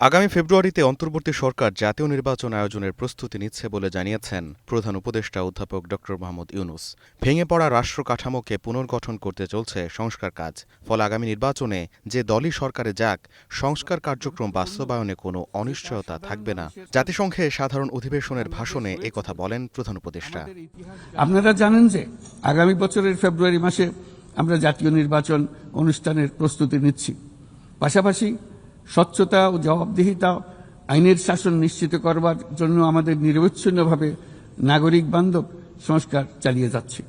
আগামী ফেব্রুয়ারিতে অন্তর্বর্তী সরকার জাতীয় নির্বাচন আয়োজনের প্রস্তুতি নিচ্ছে বলে জানিয়েছেন প্রধান উপদেষ্টা অধ্যাপক ড মোহাম্মদ ইউনূস। ভেঙে পড়া রাষ্ট্র কাঠামোকে পুনর্গঠন করতে চলছে সংস্কার কাজ। ফলে আগামী নির্বাচনে যে দলই সরকারে যাক, সংস্কার কার্যক্রম বাস্তবায়নে কোনো অনিশ্চয়তা থাকবে না। জাতিসংঘে সাধারণ অধিবেশনের ভাষণে একথা বলেন প্রধান উপদেষ্টা। আপনারা জানেন যে আগামী বছরের ফেব্রুয়ারি মাসে আমরা জাতীয় নির্বাচন অনুষ্ঠানের প্রস্তুতি নিচ্ছি। পাশাপাশি স্বচ্ছতা ও জবাবদিহিতা, আইনের শাসন নিশ্চিত করবার জন্য আমাদের নিরবচ্ছিন্নভাবে নাগরিক বান্ধব সংস্কার চালিয়ে যাচ্ছি।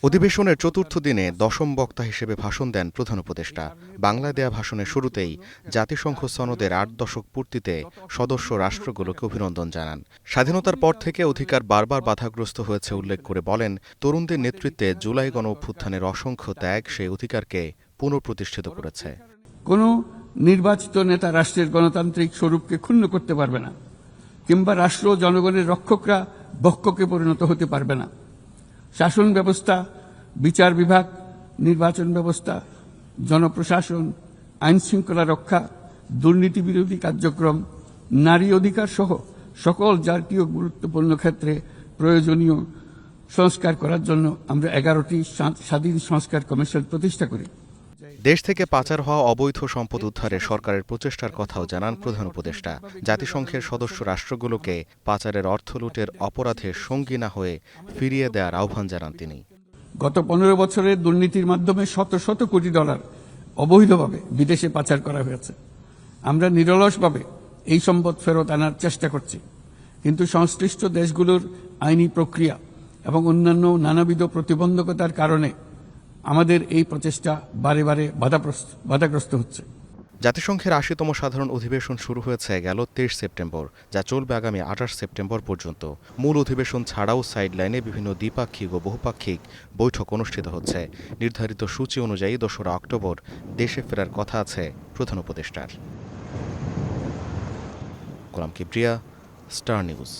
অধিবেশনের চতুর্থ দিনে দশম বক্তা হিসেবে ভাষণ দেন প্রধান উপদেষ্টা। বাংলায় দেয়া ভাষণের শুরুতেই জাতিসংঘ সনদের ৮ দশক পূর্তিতে সদস্য রাষ্ট্রগুলোকে অভিনন্দন জানান। স্বাধীনতার পর থেকে অধিকার বারবার বাধাগ্রস্ত হয়েছে উল্লেখ করে বলেন, তরুণদের নেতৃত্বে জুলাই গণঅভ্যুত্থানের অসংখ্য ত্যাগ সেই অধিকারকে পুনঃপ্রতিষ্ঠিত করেছে। কোনো নির্বাচিত নেতা রাষ্ট্রের গণতান্ত্রিক স্বরূপকে ক্ষুণ্ণ করতে পারবে না, কিংবা রাষ্ট্র জনগণের রক্ষকরা ভক্ষকে পরিণত হতে পারবে না। শাসন ব্যবস্থা, বিচার বিভাগ, নির্বাচন ব্যবস্থা, জনপ্রশাসন, আইন শৃঙ্খলা রক্ষা, দুর্নীতি বিরোধী কার্যক্রম, নারী অধিকার সহ সকল জাতীয় গুরুত্বপূর্ণ ক্ষেত্রে প্রয়োজনীয় সংস্কার করার জন্য আমরা 11টি স্বাধীন সংস্কার কমিশন প্রতিষ্ঠা করি। দেশ থেকে পাচার হওয়া অবৈধ সম্পদ উদ্ধারে সরকারের প্রচেষ্টার কথাও জানান প্রধান উপদেষ্টা। জাতিসংঘের সদস্য রাষ্ট্রগুলোকে পাচারের অর্থ লুটের অপরাধে সঙ্গী না হয়ে ফিরিয়ে দেওয়ার আহ্বান জানান তিনি। গত 15 বছরের দুর্নীতির মাধ্যমে শত শত কোটি ডলার অবৈধভাবে বিদেশে পাচার করা হয়েছে। আমরা নিরলসভাবে এই সম্পদ ফেরত আনার চেষ্টা করছি, কিন্তু সংশ্লিষ্ট দেশগুলোর আইনি প্রক্রিয়া এবং অন্যান্য নানাবিধ প্রতিবন্ধকতার কারণে আমাদের এই প্রচেষ্টা বারে বারে বাধাগ্রস্ত হচ্ছে। জাতিসংঘের ৮০তম সাধারণ অধিবেশন শুরু হয়েছে গেল ২৩ সেপ্টেম্বর, যা চলবে আগামী ২৮ সেপ্টেম্বর পর্যন্ত। মূল অধিবেশন ছাড়াও সাইডলাইনে বিভিন্ন দ্বিপাক্ষিক ও বহুপাক্ষিক বৈঠক অনুষ্ঠিত হচ্ছে। নির্ধারিত সূচি অনুযায়ী ২রা অক্টোবর দেশে ফেরার কথা আছে প্রধান উপদেষ্টার। গোলাম কিবরিয়া, স্টার নিউজ।